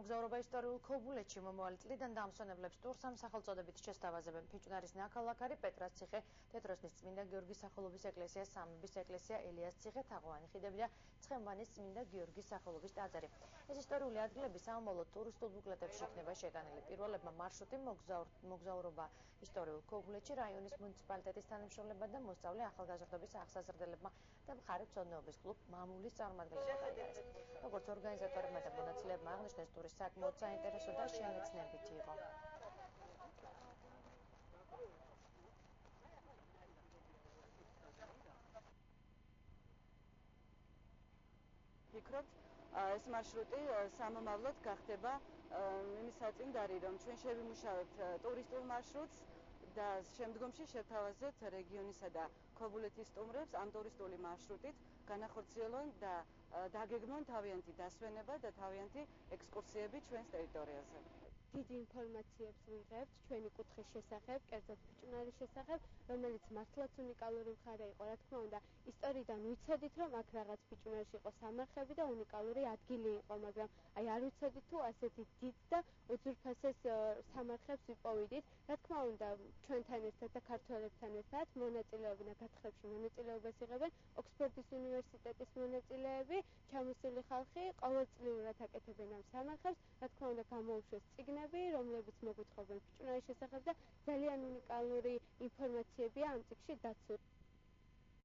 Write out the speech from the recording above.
მოგზაურობა ისტორიულ ქობულეთში მომავალი წლიდან დამსვენებლებს ტურს ამ სახელწოდებით შესთავაზებენ. ფიჭვნარის ნაქალაქარი, პეტრას ციხე, თეთროსნის წმინდა გიორგის სახელობის ეკლესია, სამების ეკლესია, ელიას ციხე, თაღოვანი ხიდები და ცხენვანის წმინდა გიორგის სახელობის ტაძარი. ეს ისტორიული ადგილები საომავლო ტურისტულ ბუკლეტებში იქნება შეტანილი. პირველებმა მარშრუტი მოგზაურობა ისტორიულ ქობულეთში რაიონის მუნიციპალიტეტის თანამშრომლებმა და მოსწავლე ახალგაზრდობის აღსაზრდელებმა და მხარეთმცოდნეობის კლუბ მამულის წარმომადგენლებმა გაიარეს. როგორც ორგანიზატორებმა და მონაწილეებმა აღნიშნეს, ტურის საკმაოდ საინტერესო და შემეცნებითი იყო. ვფიქრობთ, ეს მარშრუტი სამომავლოდ გახდება იმის საწინდარი, რომ ჩვენ შევიმუშავებთ ტურისტულ მარშრუტს და შემდგომში შევთავაზებთ რეგიონისა და ქობულეთის სტუმრებს ამ ტურისტული მარშრუტით განახორციელონ და დაგეგმონ თავიანთი დასვენება და თავიანთი ექსკურსიები ჩვენს ტერიტორიაზე. დიდი ინფორმაციებს ვიღებთ ჩვენი კუთხის შესახებ, კერძოდ ფიჭვნარის შესახებ, რომელიც მართლაც უნიკალური მხარე იყო. რა თქმა უნდა, ისტორიიდან ვიცოდით, რომ აქ რაღაც ფიჭვნარში იყო სამარხები და უნიკალური ადგილი იყო, მაგრამ არ ვიცოდით თუ ასეთი დიდ და უძვირფასეს სამარხებს ვიპოვიდით. რა თქმა უნდა, ჩვენთან ერთად და ქართველებთან ერთად მონაწილეობენ გათხრებში მონაწილეობას იღებენ ოქსფორდის უნივერსიტეტის მონაწილეები, ჩამოსული ხალხი ყოველწლიურად აკეთებენ ამ სამარხებს. რა თქმა უნდა, გამოუშვეს წიგნები, რომლებიც მოგვითხრობენ ფიჭვნარის შესახებ და ძალიან უნიკალური ინფორმაციებია ამ წიგნში დაცული.